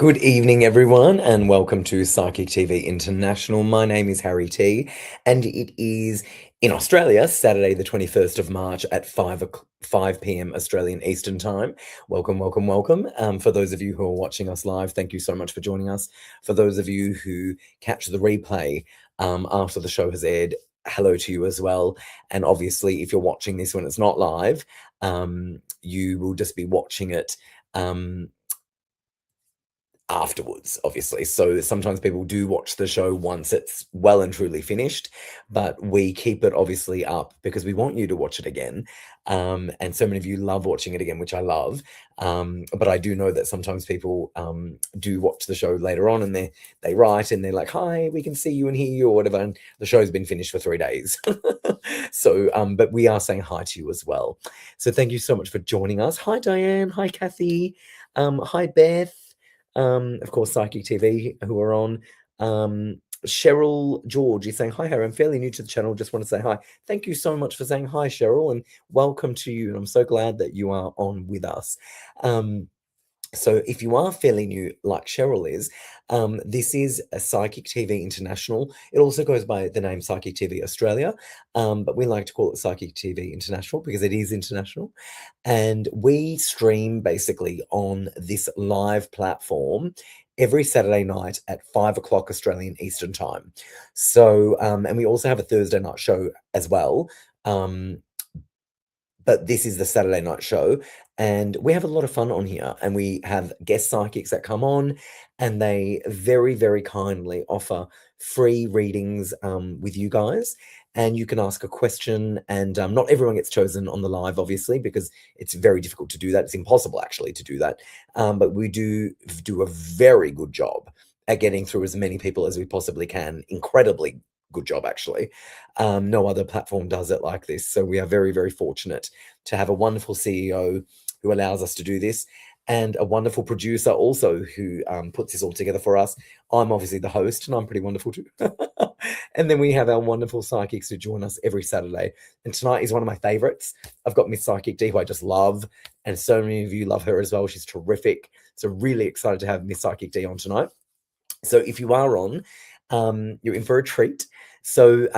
Good evening, everyone, and welcome to Psychic TV International. My name is Harry T, and it is in Australia, Saturday, the 21st of March at 5 p.m. Australian Eastern Time. Welcome, welcome, welcome. For those of you who are watching us live, thank you so much for joining us. For those of you who catch the replay after the show has aired, hello to you as well. And obviously, if you're watching this when it's not live, you will just be watching it afterwards, obviously. So sometimes people do watch the show once it's well and truly finished, but we keep it obviously up because we want you to watch it again. And so many of you love watching it again, which I love. But I do know that sometimes people do watch the show later on and they write and they're like, hi, we can see you and hear you or whatever. And the show's been finished for 3 days. So, but we are saying hi to you as well. So thank you so much for joining us. Hi, Diane. Hi, Kathy. Hi, Beth. Of course, Psychic TV, who are on. Cheryl George is saying, hi, Harry, I'm fairly new to the channel. Just want to say hi. Thank you so much for saying hi, Cheryl, and welcome to you. And I'm so glad that you are on with us. So if you are fairly new, like Cheryl is, this is a Psychic TV International. It also goes by the name Psychic TV Australia, but we like to call it Psychic TV International because it is international. And we stream basically on this live platform every Saturday night at 5 o'clock Australian Eastern Time. So, and we also have a Thursday night show as well. But this is the Saturday night show, and we have a lot of fun on here, and we have guest psychics that come on, and they very, very kindly offer free readings with you guys, and you can ask a question, and not everyone gets chosen on the live, obviously, because it's very difficult to do that. It's impossible, actually, to do that, but we do a very good job at getting through as many people as we possibly can. Incredibly good job, actually. No other platform does it like this. So we are very, very fortunate to have a wonderful CEO who allows us to do this and a wonderful producer also who puts this all together for us. I'm obviously the host and I'm pretty wonderful too. And then we have our wonderful psychics who join us every Saturday. And tonight is one of my favorites. I've got Miss Psychic D, who I just love. And so many of you love her as well. She's terrific. So really excited to have Miss Psychic D on tonight. So if you are on, you're in for a treat. So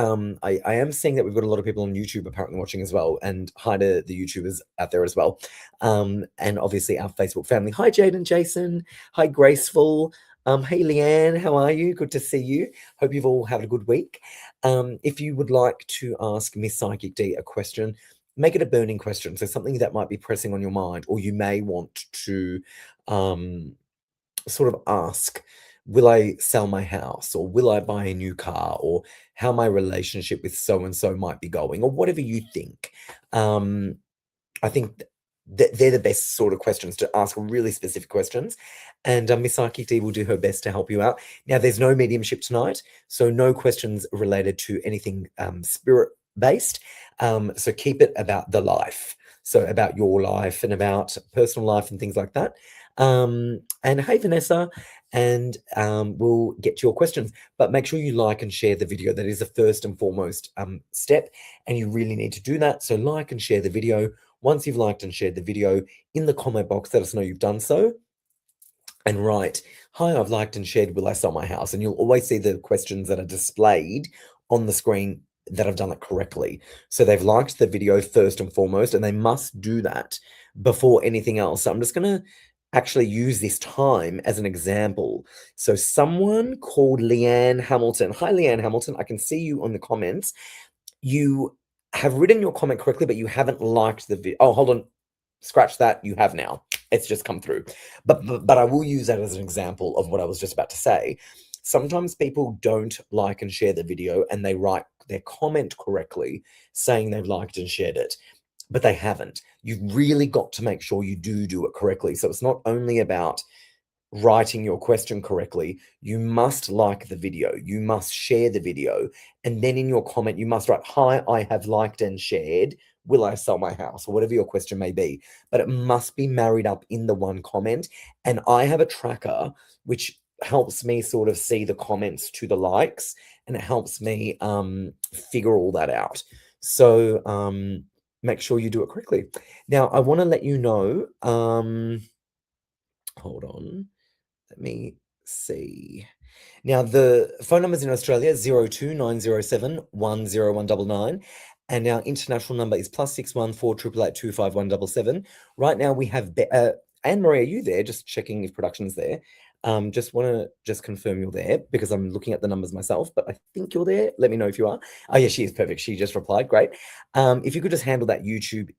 I am seeing that we've got a lot of people on YouTube apparently watching as well, and hi to the YouTubers out there as well. And obviously our Facebook family. Hi, Jade and Jason. Hi, Graceful. Hey, Leanne, how are you? Good to see you. Hope you've all had a good week. If you would like to ask Miss Psychic D a question, make it a burning question. So something that might be pressing on your mind, or you may want to sort of ask, will I sell my house, or will I buy a new car, or how my relationship with so and so might be going, or whatever you think. I think that they're the best sort of questions to ask, really specific questions. And Miss Psychic D will do her best to help you out. Now, there's no mediumship tonight, so no questions related to anything spirit based. So keep it about the life. So about your life and about personal life and things like that. And hey, Vanessa, and we'll get to your questions. But make sure you like and share the video. That is the first and foremost step, and you really need to do that. So like and share the video. Once you've liked and shared the video, in the comment box, let us know you've done so. And write, hi, I've liked and shared, will I sell my house? And you'll always see the questions that are displayed on the screen that I've done it correctly. So they've liked the video first and foremost, and they must do that before anything else. So I'm just going to actually use this time as an example. So someone called Leanne Hamilton. Hi, Leanne Hamilton. I can see you on the comments. You have written your comment correctly, but you haven't liked the video. Oh, hold on. Scratch that. You have now. It's just come through. But I will use that as an example of what I was just about to say. Sometimes people don't like and share the video and they write their comment correctly saying they've liked and shared it, but they haven't. You've really got to make sure you do it correctly. So it's not only about writing your question correctly, you must like the video, you must share the video, and then in your comment you must write, hi, I have liked and shared, will I sell my house, or whatever your question may be. But it must be married up in the one comment. And I have a tracker which helps me sort of see the comments to the likes, and it helps me figure all that out. So make sure you do it correctly. Now I want to let you know, hold on. Let me see. Now, the phone numbers in Australia 02 907 10199, and our international number is +614 888 Right now, we have Anne Marie. Are you there? Just checking if production's there. Just want to just confirm you're there because I'm looking at the numbers myself, but I think you're there. Let me know if you are. Oh, yeah, she is perfect. She just replied. Great. If you could just handle that YouTube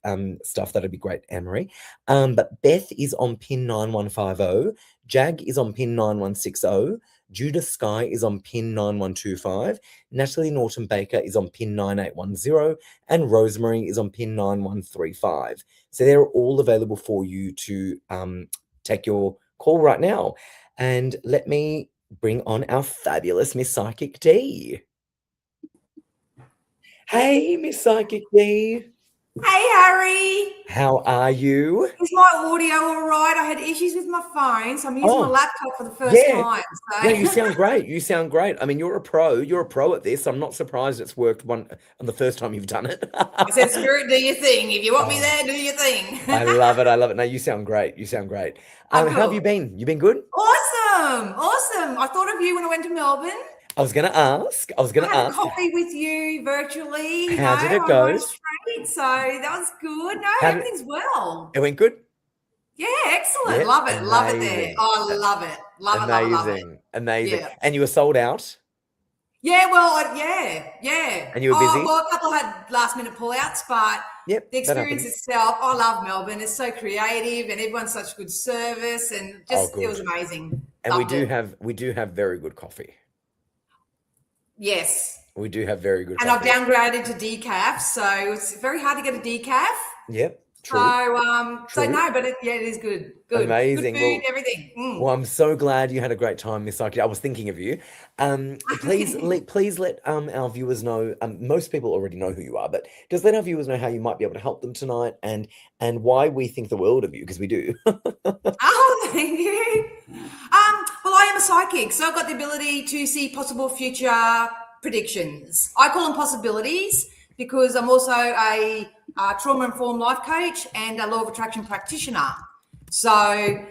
stuff, that'd be great, Anne Marie. But Beth is on pin 9150. Jag is on pin 9160. Judith Sky is on pin 9125. Natalie Norton Baker is on pin 9810. And Rosemary is on pin 9135. So they're all available for you to take your call right now. And let me bring on our fabulous Miss Psychic D. Hey, Miss Psychic D. Hey, Harry. How are you? Is my audio all right? I had issues with my phone, so I'm using my laptop for the first time. So. Yeah, you sound great. You sound great. I mean, you're a pro. You're a pro at this. I'm not surprised it's worked on the first time you've done it. I said, Spirit, do your thing. If you want me there, do your thing. I love it. I love it. No, you sound great. You sound great. How have you been? You been good? Awesome. I thought of you when I went to Melbourne. I was going to ask. I had a coffee with you virtually. How did it go? So that was good. No, everything's well. It went good? Yeah, excellent. Yeah, love it. Amazing. Love it there. Oh, I love it. Love it. Amazing. Yeah. And you were sold out? Yeah, well, yeah. And you were busy? Well, a couple had last minute pullouts, but the experience itself, I love Melbourne. It's so creative and everyone's such good service and just it was amazing. And we do have very good coffee. Yes. We do have very good coffee. And I've downgraded to decaf, so it's very hard to get a decaf. Yep. True. So no, but it is good. Good. Amazing. Good food, everything. Well, I'm so glad you had a great time, Miss Psyche. I was thinking of you. Please let our viewers know. Most people already know who you are, but just let our viewers know how you might be able to help them tonight, and why we think the world of you, because we do. Oh, thank you. Well, I am a psychic, so I've got the ability to see possible future predictions. I call them possibilities because I'm also a trauma-informed life coach and a law of attraction practitioner. So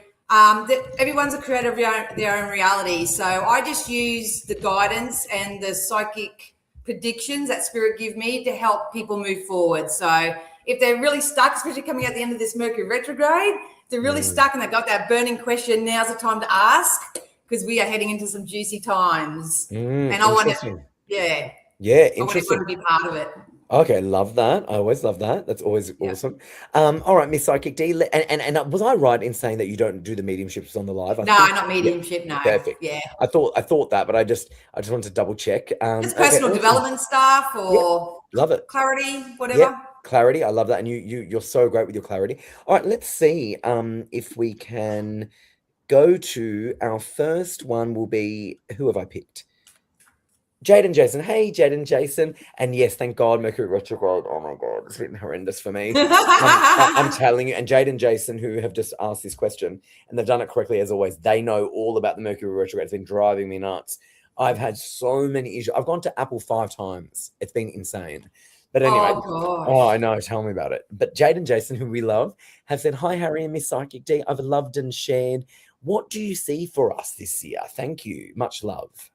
everyone's a creator of their own reality. So I just use the guidance and the psychic predictions that Spirit give me to help people move forward. So if they're really stuck, especially coming at the end of this Mercury retrograde, they're really stuck and they've got that burning question, now's the time to ask because we are heading into some juicy times. And I want to, interesting. I want everyone to be part of it. Okay, love that. I always love that. That's always awesome. All right, Miss Psychic D, and was I right in saying that you don't do the mediumships on the live? Not mediumship. No. Perfect. Yeah. I thought that, but I just wanted to double check. It's personal development stuff or love it. Clarity, whatever. Yeah. Clarity, I love that, and you're so great with your clarity. All right, let's see if we can go to our first one. Will be, who have I picked? Jade and Jason. Hey, Jade and Jason. And yes, thank God, Mercury retrograde. Oh my God, it's been horrendous for me. I'm telling you. And Jade and Jason, who have just asked this question, and they've done it correctly as always, they know all about the Mercury retrograde. It's been driving me nuts. I've had so many issues. I've gone to Apple 5 times. It's been insane. But anyway, I know, tell me about it. But Jade and Jason, who we love, have said, hi, Harry and Miss Psychic D. I've loved and shared. What do you see for us this year? Thank you. Much love.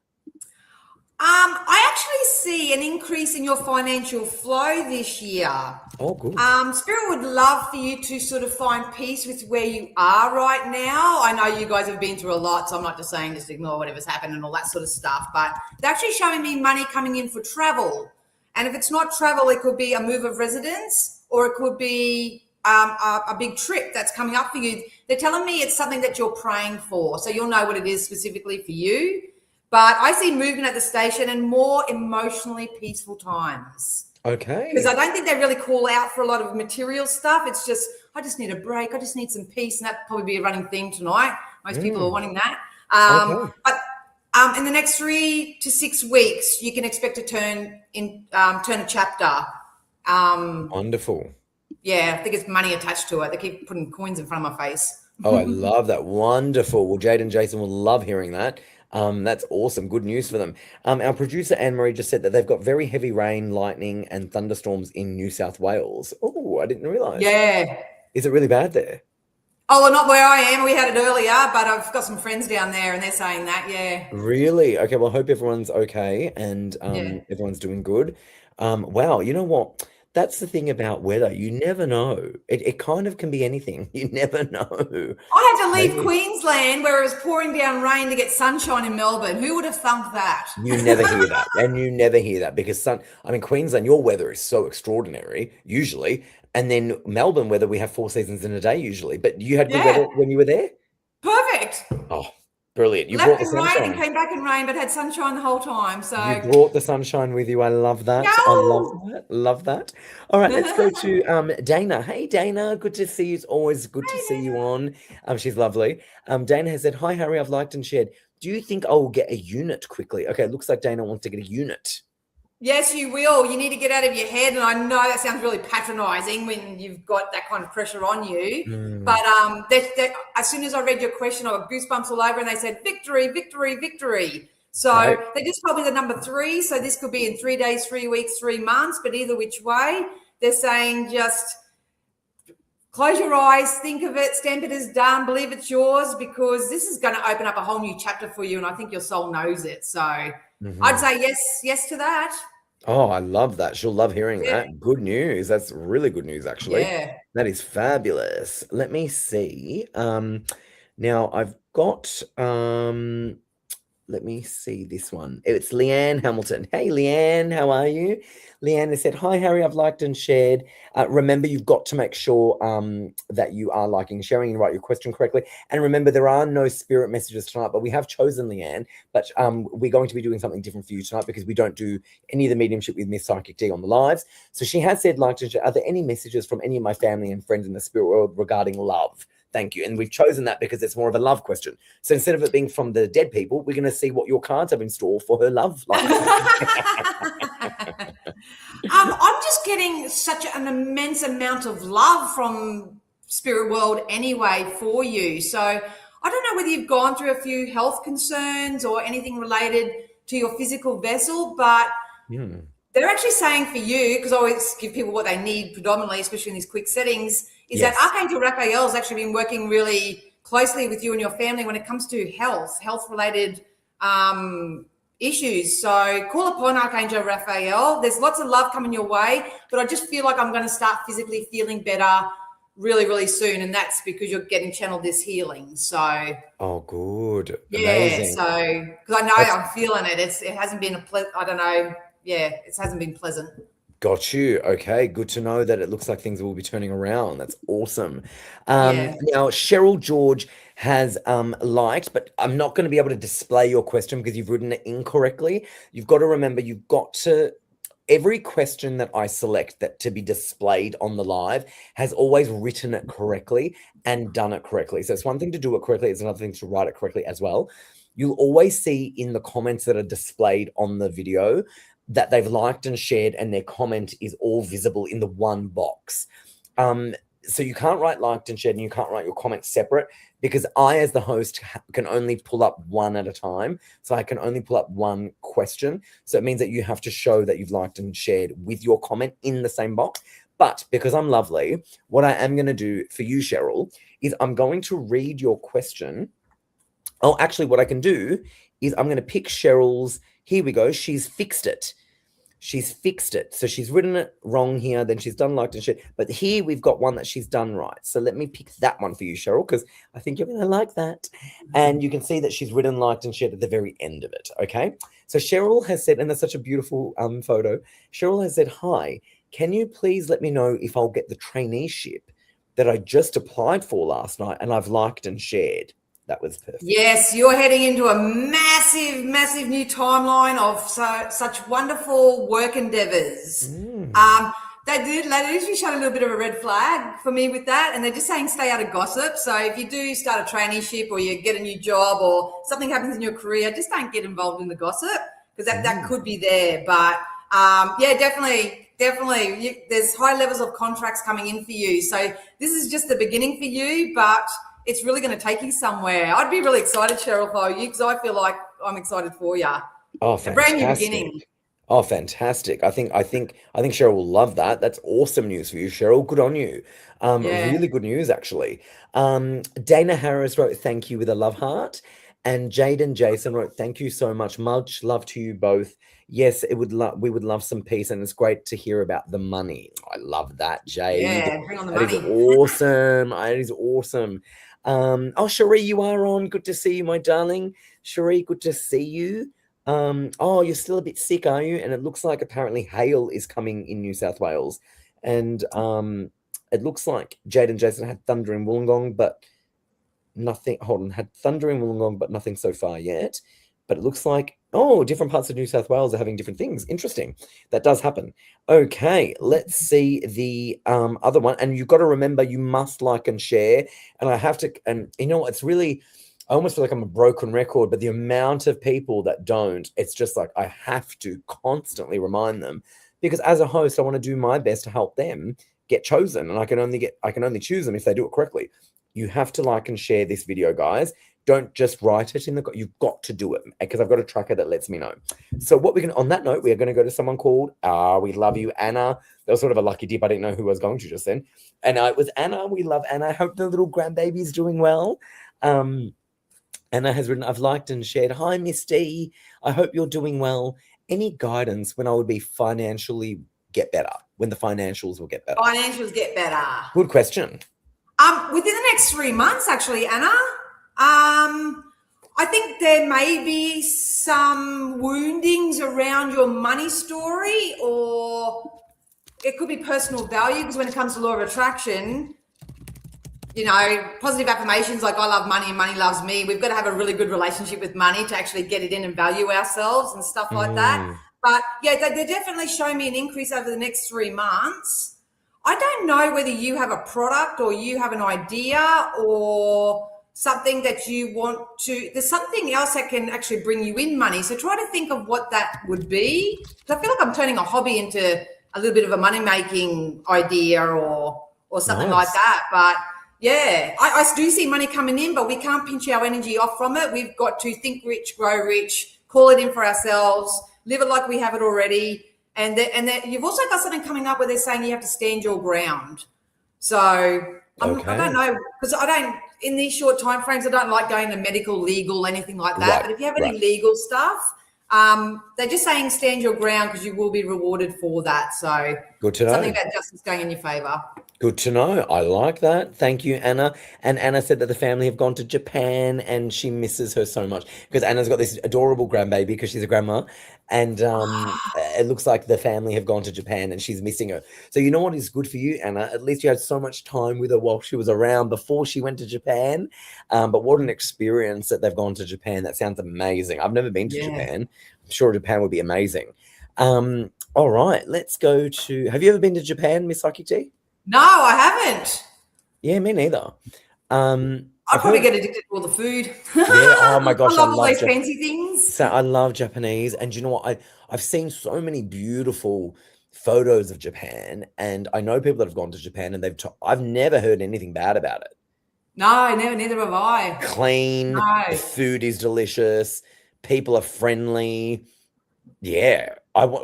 I actually see an increase in your financial flow this year. Oh, good. Spirit would love for you to sort of find peace with where you are right now. I know you guys have been through a lot, so I'm not just saying just ignore whatever's happened and all that sort of stuff, but they're actually showing me money coming in for travel. And if it's not travel, it could be a move of residence or it could be a big trip that's coming up for you. They're telling me it's something that you're praying for, so you'll know what it is specifically for you. But I see movement at the station and more emotionally peaceful times. Okay. Because I don't think they really call out for a lot of material stuff. It's just, I just need a break. I just need some peace. And that'd probably be a running theme tonight. Most people are wanting that. But in the next 3 to 6 weeks, you can expect to turn a chapter. Wonderful. Yeah, I think it's money attached to it. They keep putting coins in front of my face. Oh, I love that. Wonderful. Well, Jade and Jason will love hearing that. That's awesome. Good news for them. Our producer Anne-Marie just said that they've got very heavy rain, lightning, and thunderstorms in New South Wales. Oh, I didn't realize. Yeah. Is it really bad there? Oh, well, not where I am. We had it earlier, but I've got some friends down there and they're saying that. Yeah. Really? Okay, well, I hope everyone's okay and Yeah. everyone's doing good. Wow, you know what? That's the thing about weather. You never know. It kind of can be anything. You never know. I had to leave Hey, Queensland where it was pouring down rain to get sunshine in Melbourne. Who would have thunk that? you never hear that. And you never hear that because I mean, Queensland, your weather is so extraordinary, usually. And then Melbourne weather, we have 4 seasons in a day usually. But you had good weather Yeah. when you were there? Perfect. Oh, brilliant. You brought Left the in rain and sunshine. came back in rain, but had sunshine the whole time. You So, brought the sunshine with you. I love that. I love yo! that. Love that. All right, let's go to Dana. Hey Dana, good to see you. It's always good to see you on. She's lovely. Dana has said, "Hi Harry, I've liked and shared. Do you think I will get a unit quickly?" Okay, it looks like Dana wants to get a unit. Yes, you will. You need to get out of your head. And I know that sounds really patronizing when you've got that kind of pressure on you. Mm, But as soon as I read your question, I got goosebumps all over and they said, victory, victory, victory. So great. they just told me the number 3. So this could be in 3 days, 3 weeks, 3 months. But either which way, they're saying just close your eyes, think of it, stamp it as done, believe it's yours, because this is going to open up a whole new chapter for you. And I think your soul knows it. So I'd Mhm. say yes to that. Oh, I love that. She'll love hearing Yeah. that. Good news. That's really good news, actually. Yeah. That is fabulous. Let me see. Now I've got let me see this one. It's Leanne Hamilton. Hey, Leanne, how are you? Leanne has said, "Hi, Harry. I've liked and shared. Remember, you've got to make sure that you are liking and sharing and write your question correctly. And remember, there are no spirit messages tonight, but we have chosen Leanne. But we're going to be doing something different for you tonight because we don't do any of the mediumship with Miss Psychic D on the lives. So she has said, liked and shared. Are there any messages from any of my family and friends in the spirit world regarding love? Thank you." And we've chosen that because it's more of a love question. So instead of it being from the dead people, we're going to see what your cards have in store for her love life. I'm just getting such an immense amount of love from spirit world anyway for you. So I don't know whether you've gone through a few health concerns or anything related to your physical vessel, but Hmm. they're actually saying for you, because I always give people what they need predominantly, especially in these quick settings, is that Yes. Archangel Raphael has actually been working really closely with you and your family when it comes to health related issues. So call upon Archangel Raphael. There's lots of love coming your way, but I just feel like I'm going to start physically feeling better really, really soon. And that's because you're getting channeled this healing. So Oh, good. yeah, Amazing. so because I know That's I'm feeling it. It hasn't been I don't know. Yeah, it hasn't been pleasant. got you. Okay, good to know that it looks like things will be turning around. That's awesome. Yeah. Now, Cheryl George has liked, but I'm not going to be able to display your question because you've written it incorrectly. You've got to remember, you've got to every question that I select that to be displayed on the live has always written it correctly and done it correctly. So it's one thing to do it correctly, it's another thing to write it correctly as well. You'll always see in the comments that are displayed on the video that they've liked and shared, and their comment is all visible in the one box. So you can't write liked and shared, and you can't write your comments separate because I, as the host, can only pull up one at a time. So I can only pull up one question. So it means that you have to show that you've liked and shared with your comment in the same box. But because I'm lovely, what I am going to do for you, Cheryl, is I'm going to read your question. Oh, actually, what I can do is I'm going to pick Cheryl's. Here we go. She's fixed it. She's fixed it. So she's written it wrong here, then she's done liked and shared. But here we've got one that she's done right. So let me pick that one for you, Cheryl, because I think you're going to like that. And you can see that she's written liked and shared at the very end of it. Okay. So Cheryl has said, and that's such a beautiful photo. Cheryl has said, "Hi, can you please let me know if I'll get the traineeship that I just applied for last night and I've liked and shared?" That was perfect. Yes, you're heading into a massive, massive new timeline of such wonderful work endeavors. They usually showed a little bit of a red flag for me with that, and they're just saying stay out of gossip. So if you do start a traineeship or you get a new job or something happens in your career, just don't get involved in the gossip because that could be there. But yeah, definitely. There's high levels of contracts coming in for you. So this is just the beginning for you, but it's really going to take you somewhere. I'd be really excited, Cheryl, for you because I feel like I'm excited for you. Oh, A brand new fantastic. beginning. Oh, fantastic. I think Cheryl will love that. That's awesome news for you, Cheryl. Good on you. Yeah, Really good news, actually. Dana Harris wrote thank you with a love heart. And Jaden Jason wrote, thank you so much. Much love to you both. Yes, we would love some peace, and it's great to hear about the money. I love that, Jade. yeah, bring on the That is money. awesome. That is awesome. Oh, Cherie, you are on. Good to see you, my darling. Cherie, good to see you. Oh, you're still a bit sick, are you? And it looks like apparently hail is coming in New South Wales. And it looks like Jade and Jason had thunder in Wollongong, but nothing. Hold on, had thunder in Wollongong, but nothing so far yet. But it looks like, oh, different parts of New South Wales are having different things. Interesting. That does happen. Okay, let's see the other one. And you've got to remember, you must like and share. And I have to, and you know, it's really, I almost feel like I'm a broken record, but the amount of people that don't, it's just like I have to constantly remind them, because as a host, I want to do my best to help them get chosen. And I can only choose them if they do it correctly. You have to like and share this video, guys. Don't just write it in the, you've got to do it, because I've got a tracker that lets me know. So what we can, on that note, we are going to go to someone called, we love you, Anna. That was sort of a lucky dip. I didn't know who I was going to just then. And it was Anna. We love Anna. I hope the little grandbaby is doing well. Anna has written, I've liked and shared. Hi, Misty. I hope you're doing well. Any guidance when I would be financially get better, when the financials will get better? Financials get better. Good question. Within the next 3 months, actually, Anna. I think there may be some woundings around your money story, or it could be personal value, because when it comes to law of attraction, you know, positive affirmations like I love money and money loves me. We've got to have a really good relationship with money to actually get it in and value ourselves and stuff like that. But yeah, they're definitely showing me an increase over the next 3 months. I don't know whether you have a product or you have an idea or something that you want to, there's something else that can actually bring you in money. So try to think of what that would be. Because I feel like I'm turning a hobby into a little bit of a money-making idea or something like that. But yeah, I do see money coming in, but we can't pinch our energy off from it. We've got to think rich, grow rich, call it in for ourselves, live it like we have it already. And you've also got something coming up where they're saying you have to stand your ground. So I don't know, because in these short time frames, I don't like going to medical, legal, anything like that. Right, but if you have any legal stuff, they're just saying stand your ground, because you will be rewarded for that. So good to know. Something about justice going in your favor. Good to know. I like that. Thank you, Anna. And Anna said that the family have gone to Japan and she misses her so much, because Anna's got this adorable grandbaby because she's a grandma. And it looks like the family have gone to Japan and she's missing her. So you know what is good for you, Anna? At least you had so much time with her while she was around before she went to Japan. But what an experience that they've gone to Japan. That sounds amazing. I've never been to Japan. I'm sure Japan would be amazing. All right, let's go to, have you ever been to Japan, Miss Psychic T? No, I haven't. Yeah, me neither. I'd probably get addicted to all the food. Yeah, oh my gosh, I love all those fancy things. So I love Japanese, and you know what? I've seen so many beautiful photos of Japan, and I know people that have gone to Japan, and I've never heard anything bad about it. No, neither have I. Clean, the food is delicious, people are friendly. Yeah,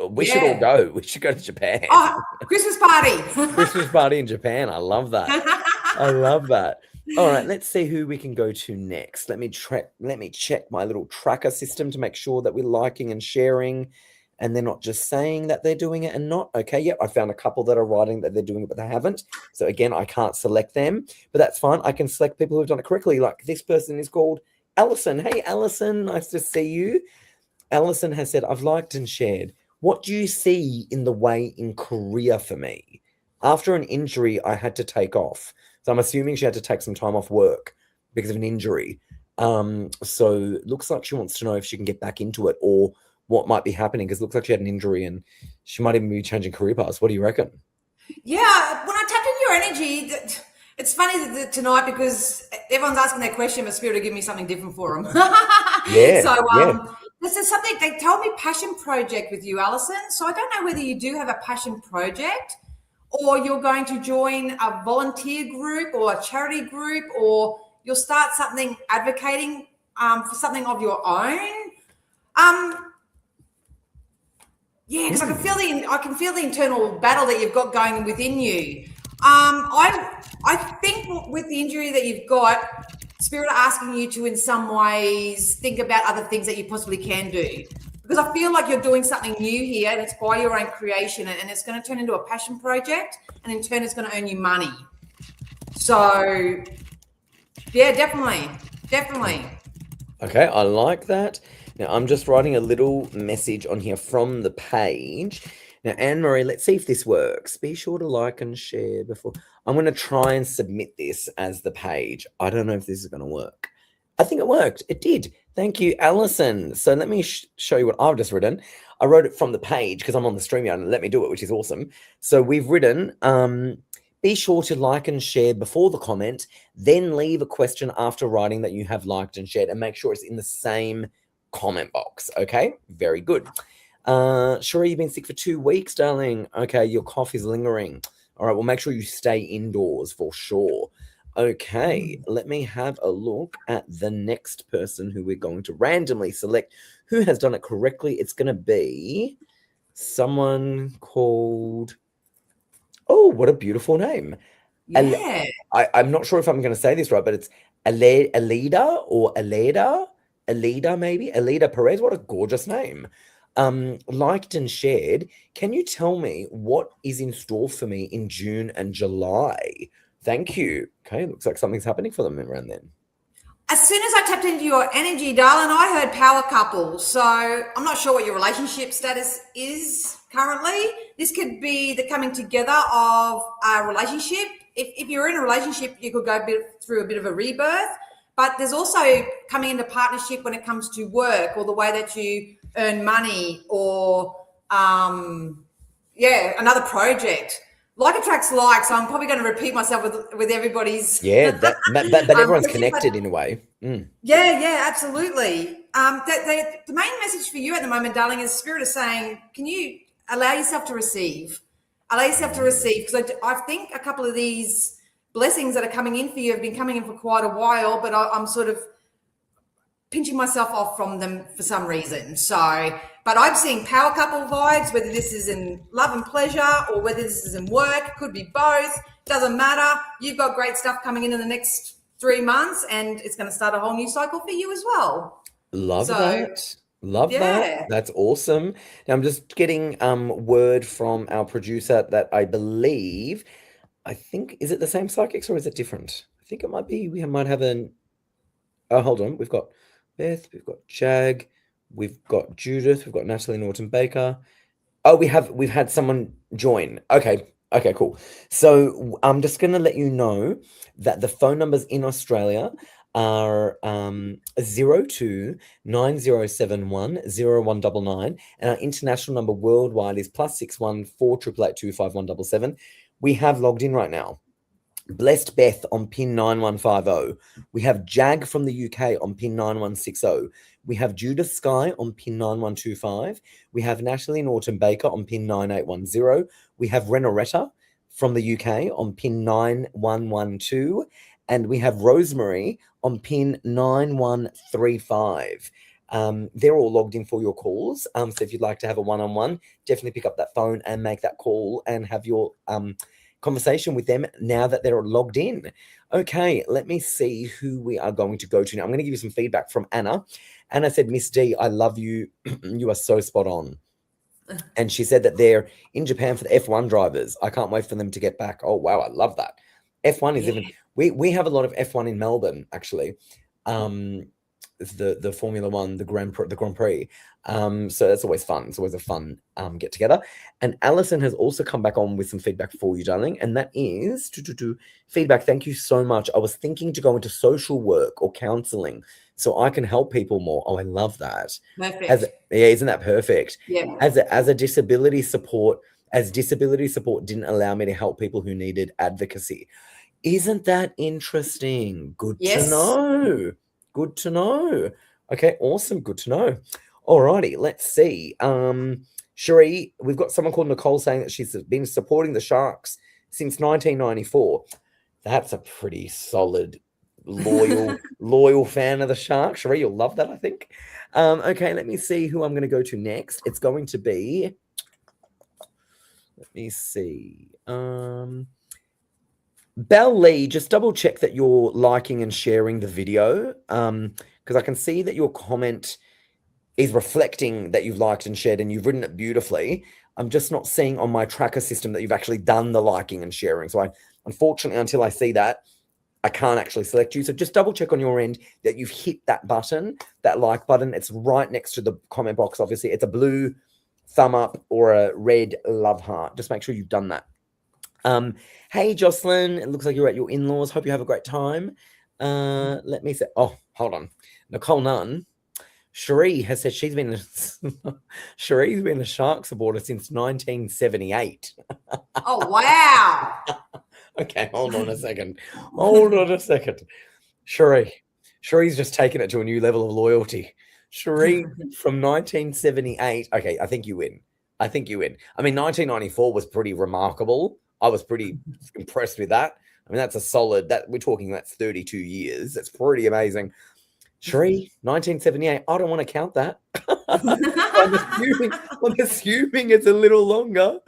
we should all go. We should go to Japan. Oh, Christmas party. Christmas party in Japan. I love that. I love that. All right, let's see who we can go to next. Let me check my little tracker system to make sure that we're liking and sharing, and they're not just saying that they're doing it and not. Okay, yep, I found a couple that are writing that they're doing it, but they haven't. So again, I can't select them, but that's fine. I can select people who've done it correctly. Like this person is called Allison. Hey, Allison, nice to see you. Allison has said, I've liked and shared. What do you see in the way in career for me? After an injury, I had to take off. So I'm assuming she had to take some time off work because of an injury. So it looks like she wants to know if she can get back into it or what might be happening, because it looks like she had an injury and she might even be changing career paths. What do you reckon? Yeah, when I tapped into your energy, it's funny tonight because everyone's asking their question, but Spirit will give me something different for them. Yeah. So this is something they told me, passion project with you, Alison. So I don't know whether you do have a passion project or you're going to join a volunteer group or a charity group, or you'll start something advocating for something of your own. Yeah, because I can feel the internal battle that you've got going within you. I think with the injury that you've got, spirit are asking you to, in some ways, think about other things that you possibly can do. Because I feel like you're doing something new here, and it's by your own creation, and it's going to turn into a passion project, and in turn, it's going to earn you money. So, yeah, definitely, definitely. Okay, I like that. Now, I'm just writing a little message on here from the page. Now, Anne-Marie, let's see if this works. Be sure to like and share before. I'm going to try and submit this as the page. I don't know if this is going to work. I think it worked. It did. Thank you, Alison. So let me show you what I've just written. I wrote it from the page because I'm on the StreamYard and let me do it, which is awesome. So we've written, be sure to like and share before the comment, then leave a question after writing that you have liked and shared, and make sure it's in the same comment box. Okay, very good. Sheree, you've been sick for 2 weeks, darling. Okay, your cough is lingering. All right, well, make sure you stay indoors for sure. Okay, let me have a look at the next person who we're going to randomly select who has done it correctly. It's going to be someone called... Oh, what a beautiful name. Yeah. I'm not sure if I'm going to say this right, but it's Alida or Aleda, Alida maybe, Alida Perez. What a gorgeous name. Liked and shared. Can you tell me what is in store for me in June and July? Thank you. Okay, looks like something's happening for them around then. As soon as I tapped into your energy, darling, I heard power couple. So I'm not sure what your relationship status is currently. This could be the coming together of a relationship. If you're in a relationship, you could go through a bit of a rebirth. But there's also coming into partnership when it comes to work or the way that you earn money or, another project. Like attracts like, so I'm probably going to repeat myself with everybody's. Yeah, but everyone's connected in a way. Yeah, absolutely. The main message for you at the moment, darling, is Spirit is saying, can you allow yourself to receive? Allow yourself to receive, because I think a couple of these blessings that are coming in for you have been coming in for quite a while, but I'm sort of pinching myself off from them for some reason. So, but I'm seeing power couple vibes, whether this is in love and pleasure or whether this is in work, could be both, doesn't matter. You've got great stuff coming in the next 3 months, and it's going to start a whole new cycle for you as well. Love that. Love that. That's awesome. Now I'm just getting word from our producer that I think, is it the same psychics or is it different? I think it might be. We might have an... Oh, hold on. We've got Beth, we've got Jag, we've got Judith, we've got Natalie Norton Baker. Oh, we've had someone join. Okay, cool. So I'm just going to let you know that the phone numbers in Australia are 02 9071 0199, and our international number worldwide is +61 4882 5177. We have logged in right now. Blessed Beth on pin 9150. We have Jag from the UK on pin 9160. We have Judith Sky on pin 9125. We have Natalie Norton Baker on pin 9810. We have Renoretta from the UK on pin 9112. And we have Rosemary on pin 9135. They're all logged in for your calls. So if you'd like to have a one-on-one, definitely pick up that phone and make that call and have your conversation with them now that they're logged in. Okay, let me see who we are going to go to now. I'm going to give you some feedback from Anna. Anna said, Miss D, I love you. You are so spot on. And she said that they're in Japan for the F1 drivers. I can't wait for them to get back. Oh, wow, I love that. F1 is even... We have a lot of F1 in Melbourne, actually. The Formula One, the Grand Prix. So that's always fun. It's always a fun get together. And Alison has also come back on with some feedback for you, darling. And that is feedback. Thank you so much. I was thinking to go into social work or counseling so I can help people more. Oh, I love that. Perfect. Isn't that perfect? Yeah. As a disability support didn't allow me to help people who needed advocacy. Isn't that interesting? Good to know. Good to know. Okay, awesome. Good to know. Alrighty, let's see. Cherie, we've got someone called Nicole saying that she's been supporting the Sharks since 1994. That's a pretty solid, loyal fan of the Sharks. Cherie, you'll love that, I think. Okay, let me see who I'm going to go to next. It's going to be Let me see. Belle Lee, just double check that you're liking and sharing the video. Because I can see that your comment is reflecting that you've liked and shared and you've written it beautifully. I'm just not seeing on my tracker system that you've actually done the liking and sharing. So unfortunately, until I see that, I can't actually select you. So just double check on your end that you've hit that button, that like button. It's right next to the comment box. Obviously, it's a blue thumb up or a red love heart. Just make sure you've done that. Hey, Jocelyn, it looks like you're at your in-laws. Hope you have a great time. Let me say, oh, hold on. Nicole Nunn. Cherie has said she's been Cherie's been a Shark supporter since 1978. Oh, wow. Okay, hold on a second. Hold on a second. Cherie's just taken it to a new level of loyalty. Cherie from 1978. Okay, I think you win. I mean, 1994 was pretty remarkable. I was pretty impressed with that. I mean, that's a solid, that we're talking, that's 32 years. That's pretty amazing. Cherie, 1978. I don't want to count that. I'm assuming it's a little longer.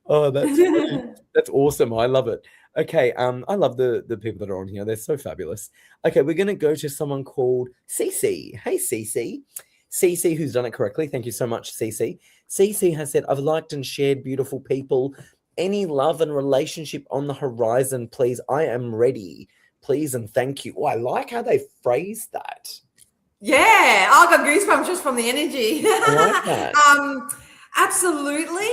Oh, that's awesome. I love it. Okay, I love the people that are on here. They're so fabulous. Okay, we're gonna go to someone called Cece. Hey, Cece. Cece, who's done it correctly. Thank you so much, Cece. Cece has said, I've liked and shared beautiful people. Any love and relationship on the horizon, please. I am ready. Please and thank you. Oh, I like how they phrased that. Yeah, I got goosebumps just from the energy. I like that. Absolutely.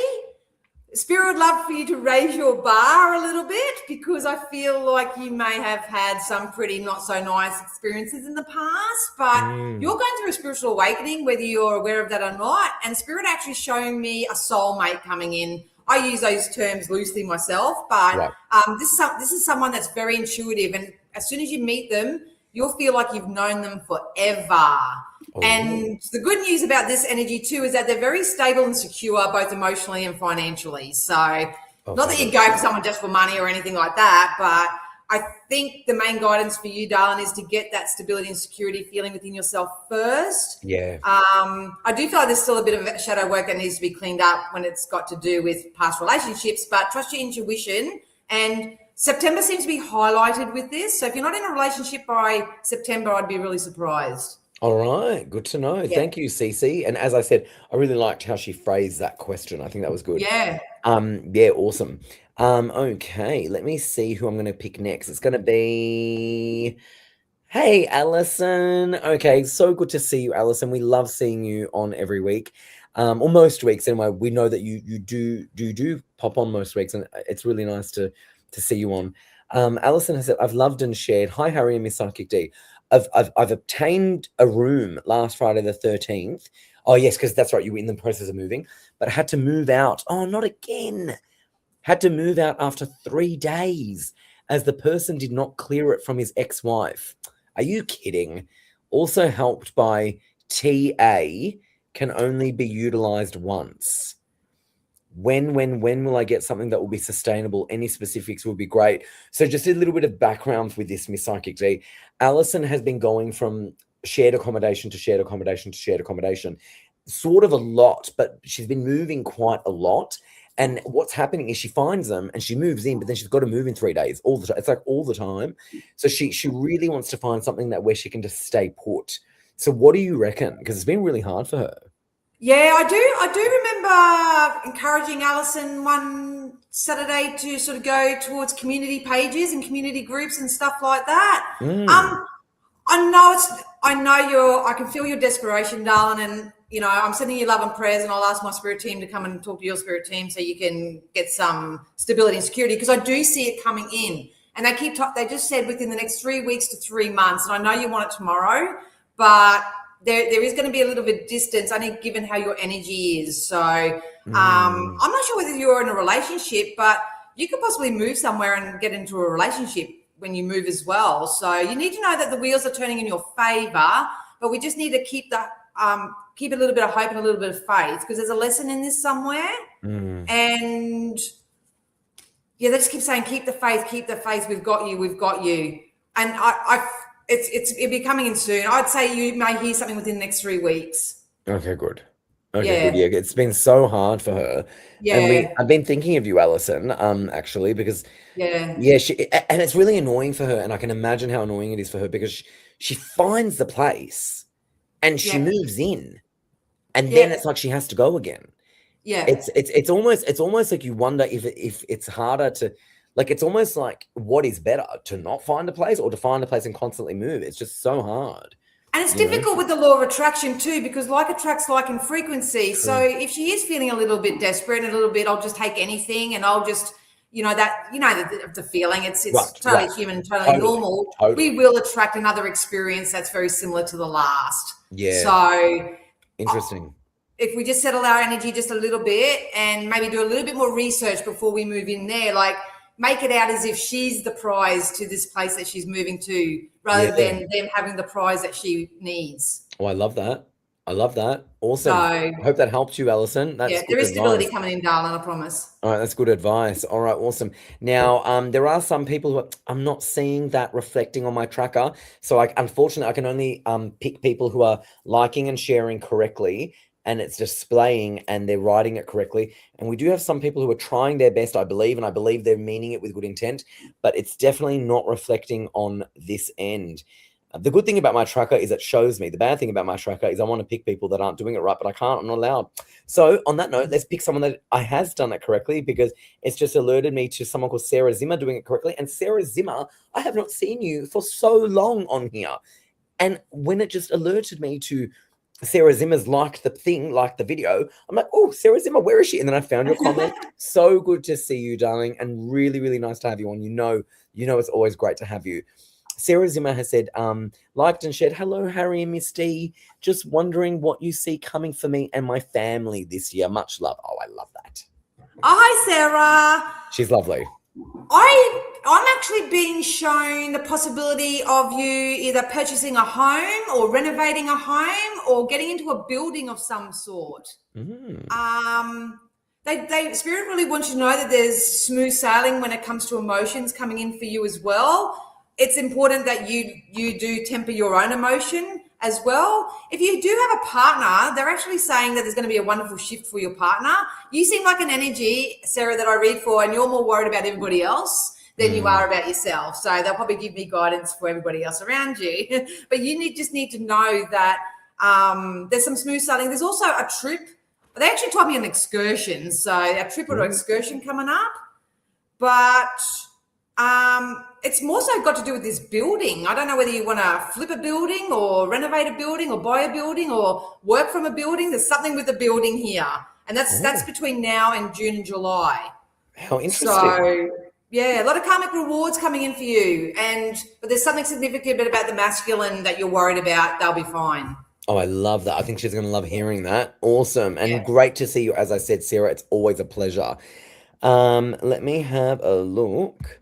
Spirit would love for you to raise your bar a little bit because I feel like you may have had some pretty not so nice experiences in the past, but you're going through a spiritual awakening, whether you're aware of that or not. And Spirit actually showing me a soulmate coming in. I use those terms loosely myself, but Right. This is someone that's very intuitive. And as soon as you meet them, you'll feel like you've known them forever. Oh. And the good news about this energy too is that they're very stable and secure, both emotionally and financially. So not that you go for someone just for money or anything like that, but I think the main guidance for you, darling, is to get that stability and security feeling within yourself first. Yeah. I do feel like there's still a bit of shadow work that needs to be cleaned up when it's got to do with past relationships, but trust your intuition. And September seems to be highlighted with this. So if you're not in a relationship by September, I'd be really surprised. All right. Good to know. Yeah. Thank you, Cece. And as I said, I really liked how she phrased that question. I think that was good. Yeah. Yeah, awesome. Okay, let me see who I'm going to pick next. It's going to be, hey, Alison. Okay, so good to see you, Alison. We love seeing you on every week, or most weeks anyway. We know that you do pop on most weeks, and it's really nice to see you on. Alison has said, I've loved and shared. Hi, Harry and Miss Psychic D. I've obtained a room last Friday the 13th. Oh, yes, because that's right. You were in the process of moving, but I had to move out. Oh, not again. Had to move out after 3 days as the person did not clear it from his ex-wife. Are you kidding? Also helped by TA can only be utilized once. When will I get something that will be sustainable? Any specifics would be great. So just a little bit of background with this, Miss Psychic D. Alison has been going from shared accommodation to shared accommodation to shared accommodation, sort of a lot, but she's been moving quite a lot. And what's happening is she finds them and she moves in, but then she's got to move in 3 days all the time. It's like all the time. So she really wants to find something that where she can just stay put. So what do you reckon? Because it's been really hard for her. Yeah, I do remember encouraging Alison one Saturday to sort of go towards community pages and community groups and stuff like that. I can feel your desperation, darling, and I'm sending you love and prayers, and I'll ask my spirit team to come and talk to your spirit team so you can get some stability and security, because I do see it coming in. And they just said within the next 3 weeks to 3 months, and I know you want it tomorrow, but there is going to be a little bit of distance, only given how your energy is. So I'm not sure whether you're in a relationship, but you could possibly move somewhere and get into a relationship when you move as well. So you need to know that the wheels are turning in your favor, but we just need to keep a little bit of hope and a little bit of faith, because there's a lesson in this somewhere. And yeah, they just keep saying, keep the faith, we've got you. And it'll be coming in soon. I'd say you may hear something within the next 3 weeks. Okay, good. Okay, good. Yeah, Yeah, it's been so hard for her. And yeah, I've been thinking of you, Alison, actually, because yeah, yeah, and it's really annoying for her, and I can imagine how annoying it is for her because she finds the place and she yeah, moves in, and then yeah, it's like she has to go again. yeah. It's almost like you wonder if it's harder to like it's almost like what is better to not find a place or to find a place and constantly move. It's just so hard, And it's you know? difficult with the law of attraction too, because like attracts like in frequency. So True. if she is feeling a little bit desperate and a little bit, I'll just take anything and I'll just, the feeling. It's Right, totally right. human, totally Totally. normal. We Totally. will attract another experience that's very similar to the last. Yeah. So Interesting. if we just settle our energy just a little bit and maybe do a little bit more research before we move in there, like make it out as if she's the prize to this place that she's moving to rather Yeah. than them having the prize that she needs. Oh, I love that. I love that. Awesome. So I hope that helped you, Alison. yeah, That's there good is stability advice. coming in, darling, I promise. All right, that's good advice. All right, awesome. Now, there are some people who I'm not seeing that reflecting on my tracker. So unfortunately, I can only pick people who are liking and sharing correctly, and it's displaying and they're writing it correctly. And we do have some people who are trying their best, I believe, and I believe they're meaning it with good intent, but it's definitely not reflecting on this end. The good thing about my tracker is it shows me. The bad thing about my tracker is I want to pick people that aren't doing it right, but I can't. I'm not allowed. So on that note, let's pick someone that I has done it correctly because it's just alerted me to someone called Sarah Zimmer doing it correctly. And Sarah Zimmer, I have not seen you for so long on here. And when it just alerted me to Sarah Zimmer's liked the thing, liked the video, I'm like, oh, Sarah Zimmer, where is she? And then I found your comment. So good to see you, darling, and really, really nice to have you on. It's always great to have you. Sarah Zimmer has said, liked and shared, hello, Harry and Miss D. Just wondering what you see coming for me and my family this year. Much love. Oh, I love that. Oh, hi, Sarah. She's lovely. I'm actually being shown the possibility of you either purchasing a home or renovating a home or getting into a building of some sort. They Spirit really wants you to know that there's smooth sailing when it comes to emotions coming in for you as well. It's important that you do temper your own emotion as well. If you do have a partner, they're actually saying that there's going to be a wonderful shift for your partner. You seem like an energy, Sarah, that I read for, and you're more worried about everybody else than you are about yourself. So they'll probably give me guidance for everybody else around you. But you just need to know that there's some smooth sailing. There's also a trip. They actually told me an excursion. So a trip or an excursion coming up. But it's more so got to do with this building. I don't know whether you want to flip a building or renovate a building or buy a building or work from a building. There's something with the building here. And that's between now and June and July. How interesting. So yeah, a lot of karmic rewards coming in for you. But there's something significant about the masculine that you're worried about. They'll be fine. Oh, I love that. I think she's going to love hearing that. Awesome. And great to see you. As I said, Sarah, it's always a pleasure. Let me have a look.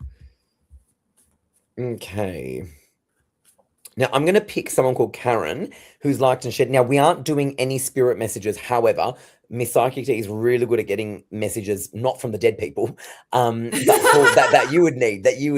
Okay. Now, I'm going to pick someone called Karen, who's liked and shared. Now, we aren't doing any spirit messages. However, Miss Psychic T is really good at getting messages, not from the dead people, but that you would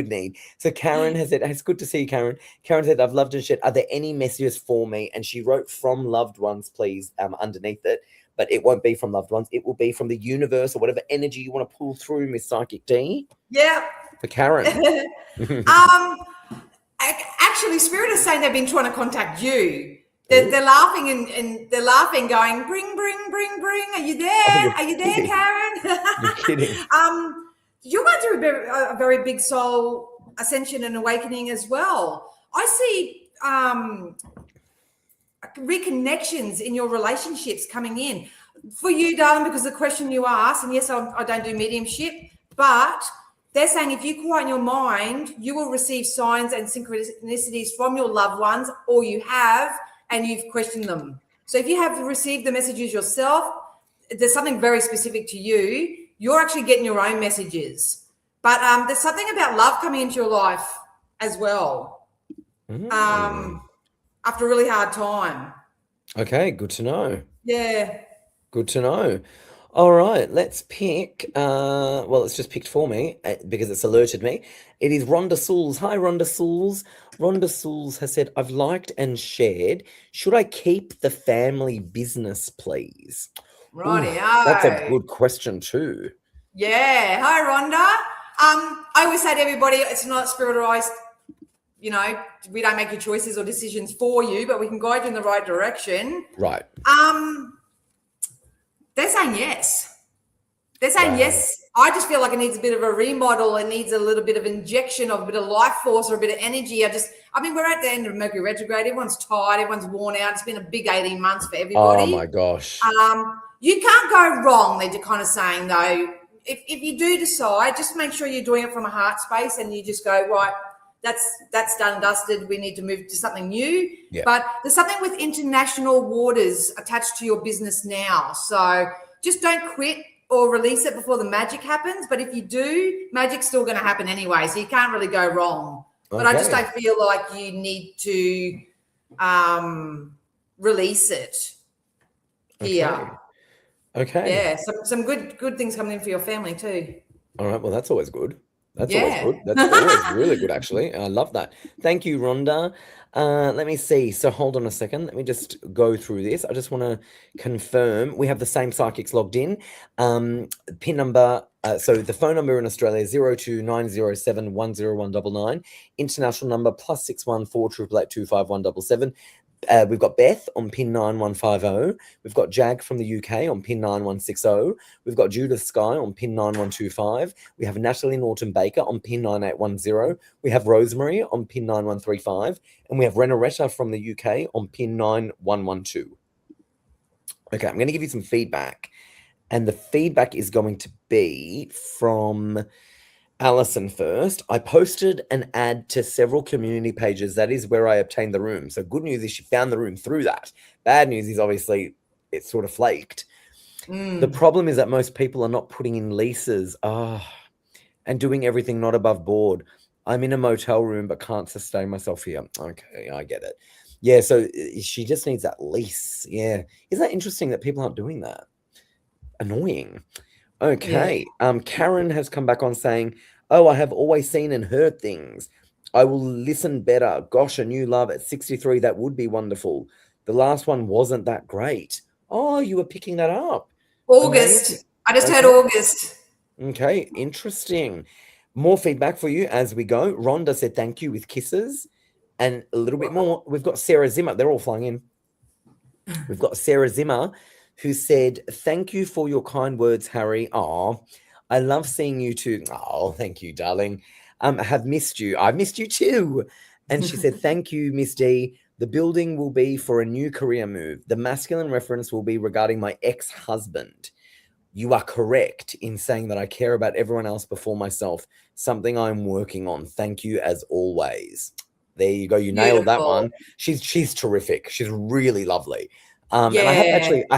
need. So Karen has said, it's good to see you, Karen. Karen said, I've loved and shared. Are there any messages for me? And she wrote from loved ones, please, underneath it. But it won't be from loved ones. It will be from the universe or whatever energy you want to pull through, Miss Psychic T. Yeah. For Karen. Actually, Spirit is saying they've been trying to contact you. They're laughing and they're laughing, going, bring. Are you there? Are you there, kidding. Karen? You're kidding. You're going through a very big soul ascension and awakening as well. I see reconnections in your relationships coming in for you, darling, because the question you asked, and yes, I don't do mediumship, but they're saying if you quieten your mind, you will receive signs and synchronicities from your loved ones, or you have, and you've questioned them. So if you have received the messages yourself, there's something very specific to you. You're actually getting your own messages. But there's something about love coming into your life as well. After a really hard time. Okay, good to know. Yeah. Good to know. All right, let's pick. Well, it's just picked for me because it's alerted me. It is Rhonda Souls. Hi, Rhonda Souls. Rhonda Souls has said, I've liked and shared. Should I keep the family business, please? Ooh, that's a Rightio. good question too. Yeah. Hi, Rhonda. I always say to everybody, it's not spiritualized. You know, we don't make your choices or decisions for you, but we can guide you in the right direction. Right. They're saying yes. They're saying Wow. yes. I just feel like it needs a bit of a remodel. It needs a little bit of injection of a bit of life force or a bit of energy. I mean, we're at the end of Mercury retrograde. Everyone's tired. Everyone's worn out. It's been a big 18 months for Oh my everybody. gosh. You can't go wrong. They're kind of saying though, if you do decide, just make sure you're doing it from a heart space and you just go, right, that's done and dusted. We need to move to something new. Yeah. But there's something with international waters attached to your business now. So just don't quit or release it before the magic happens. But if you do, magic's still going to happen anyway. So you can't really go wrong. But I just Okay. don't feel like you need to release it here. Okay. Yeah, some good things coming in for your family too. All right. Well, that's always good. That's always Yeah. good. That's always really good, actually. I love that. Thank you, Rhonda. Let me see. So hold on a second. Let me just go through this. I just want to confirm we have the same psychics logged in. PIN number. So the phone number in Australia is 0290710199. International number +61488825177. We've got Beth on pin 9150. We've got Jag from the UK on pin 9160. We've got Judith Sky on pin 9125. We have Natalie Norton Baker on pin 9810. We have Rosemary on pin 9135. And we have Renaretta from the UK on pin 9112. Okay, I'm going to give you some feedback. And the feedback is going to be from Alison first. I posted an ad to several community pages. That is where I obtained the room. So good news is she found the room through that. Bad news is obviously it's sort of flaked. The problem is that most people are not putting in leases and doing everything not above board. I'm in a motel room but can't sustain myself here. Okay, I get it. Yeah, so she just needs that lease. Yeah. Isn't that interesting that people aren't doing that? Annoying. Okay. Karen has come back on saying, "Oh, I have always seen and heard things. I will listen better. Gosh, a new love at 63. That would be wonderful. The last one wasn't that great." Oh, you were picking that up. August. Amazing. I just heard Okay. August. Okay, interesting. More feedback for you as we go. Rhonda said thank you with kisses. And a little bit more. We've got Sarah Zimmer. They're all flying in. We've got Sarah Zimmer who said, "Thank you for your kind words, Harry. Oh, I love seeing you too." Oh, thank you, darling. Have missed you. I've missed you too. And she said, "Thank you, Miss D. The building will be for a new career move. The masculine reference will be regarding my ex-husband. You are correct in saying that I care about everyone else before myself, something I'm working on. Thank you as always." There you go. You nailed that Beautiful. one. She's terrific. She's really lovely. And I Yeah.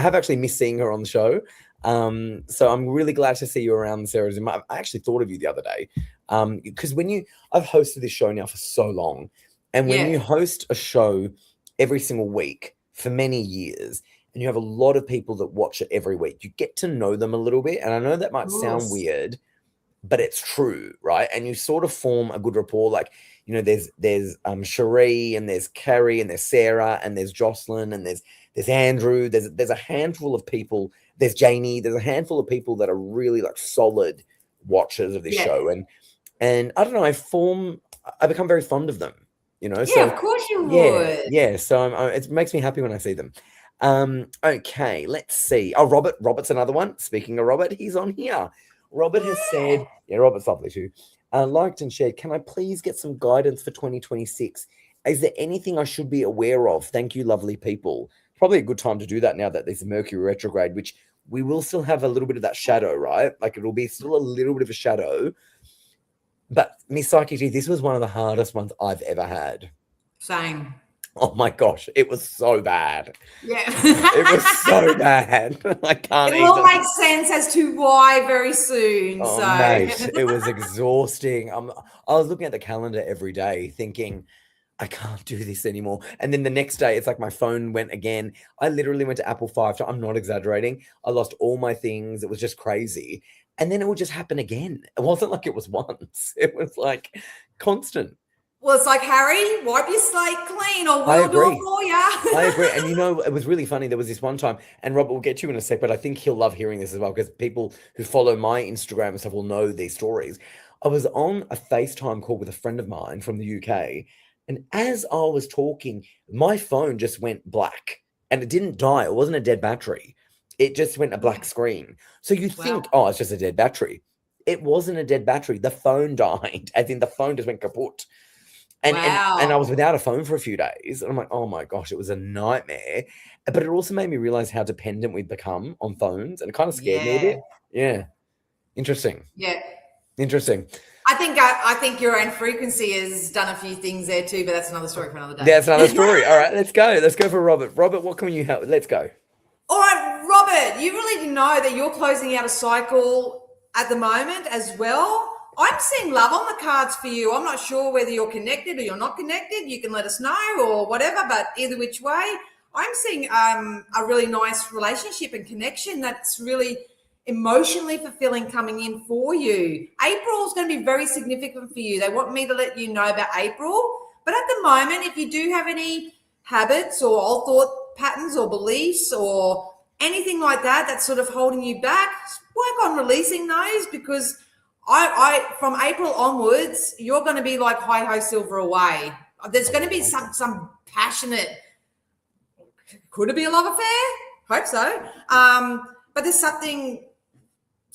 have actually missed seeing her on the show. So I'm really glad to see you around, Sarah Zimmer. I actually thought of you the other day. Because I've hosted this show now for so long. And when you Yeah. host a show every single week for many years, and you have a lot of people that watch it every week, you get to know them a little bit. And I know that Of might sound course. weird, but it's true, right? And you sort of form a good rapport. Like, there's Cherie, and there's Carrie, and there's Sarah, and there's Jocelyn, and there's Andrew. There's a handful of people. There's Janie. There's a handful of people that are really like solid watchers of this Yeah. show. And I don't know, I become very fond of them, Yeah, so of course you yeah, would. yeah. So it makes me happy when I see them. Okay, let's see. Oh, Robert's another one. Speaking of Robert, he's on here. Robert has said, yeah, Robert's lovely too. Liked and shared. Can I please get some guidance for 2026? Is there anything I should be aware of? Thank you, lovely people. Probably a good time to do that now that there's a Mercury retrograde, which we will still have a little bit of that shadow, right? Like it'll be still a little bit of a shadow. But Miss Psyche G, this was one of the hardest ones I've ever had. Same. Oh my gosh, it was so bad. Yeah. It was so bad. I can't It'll all even. make sense as to why very soon. Oh, So mate, it was exhausting. I was looking at the calendar every day thinking, I can't do this anymore. And then the next day, it's like my phone went again. I literally went to Apple 5 times. I'm not exaggerating. I lost all my things. It was just crazy. And then it would just happen again. It wasn't like it was once. It was like constant. Well, it's like, Harry, wipe your slate clean or I we'll do it agree. for I agree. you. And it was really funny. There was this one time, and Robert will get you in a sec, but I think he'll love hearing this as well because people who follow my Instagram and stuff will know these stories. I was on a FaceTime call with a friend of mine from the UK, and as I was talking, my phone just went black and it didn't die. It wasn't a dead battery. It just went a black screen. So you Wow. think, oh, it's just a dead battery. It wasn't a dead battery. The phone died, as in the phone just went kaput. And I was Wow. without a phone for a few days, and I'm like, "Oh my gosh, it was a nightmare." But it also made me realize how dependent we've become on phones, and it kind of scared me a Yeah. bit. Yeah, interesting, Yeah. interesting. I think your own frequency has done a few things there too, but that's another story for another day. That's another story. All right, let's go. Let's go for Robert. Robert, what can you help? Let's go. All right, Robert, you really didn't know that you're closing out a cycle at the moment as well. I'm seeing love on the cards for you. I'm not sure whether you're connected or you're not connected. You can let us know or whatever, but either which way, I'm seeing a really nice relationship and connection that's really emotionally fulfilling coming in for you. April is going to be very significant for you. They want me to let you know about April. But at the moment, if you do have any habits or old thought patterns or beliefs or anything like that that's sort of holding you back, work on releasing those because I from April onwards, you're going to be like hi ho silver away. There's going to be some passionate. Could it be a love affair? Hope so. But there's something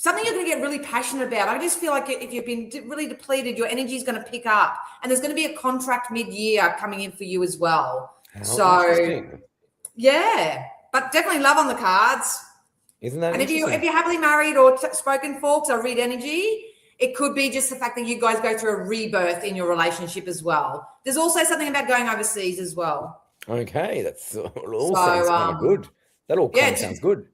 you're going to get really passionate about. I just feel like if you've been really depleted, your energy is going to pick up, and there's going to be a contract mid-year coming in for you as well. How So interesting. yeah, but definitely love on the cards. Isn't that And if interesting? you're happily married or spoken for, because I read energy, it could be just the fact that you guys go through a rebirth in your relationship as well. There's also something about going overseas as well. Okay, that's all sounds So kind of good. That all kind yeah, of sounds good.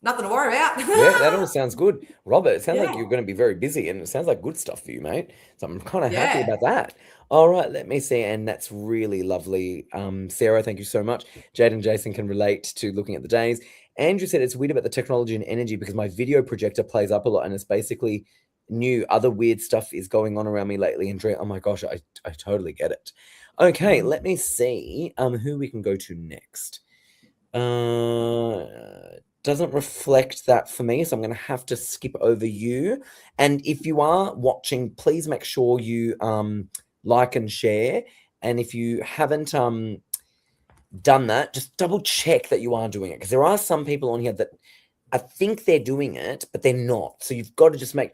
nothing to worry about. Yeah, that all sounds good. Robert, it sounds like Yeah, you're going to be very busy and it sounds like good stuff for you, mate. So I'm kind of happy yeah. about that. All right, let me see. And that's really lovely. Sarah, thank you so much. Jade and Jason can relate to looking at the days. Andrew said it's weird about the technology and energy because my video projector plays up a lot and it's basically new. Other weird stuff is going on around me lately. And oh my gosh, I totally get it. Okay, let me see who we can go to next. Doesn't reflect that for me, so I'm going to have to skip over you. And if you are watching, please make sure you like and share. And if you haven't done that, just double check that you are doing it because there are some people on here that I think they're doing it, but they're not. So you've got to just make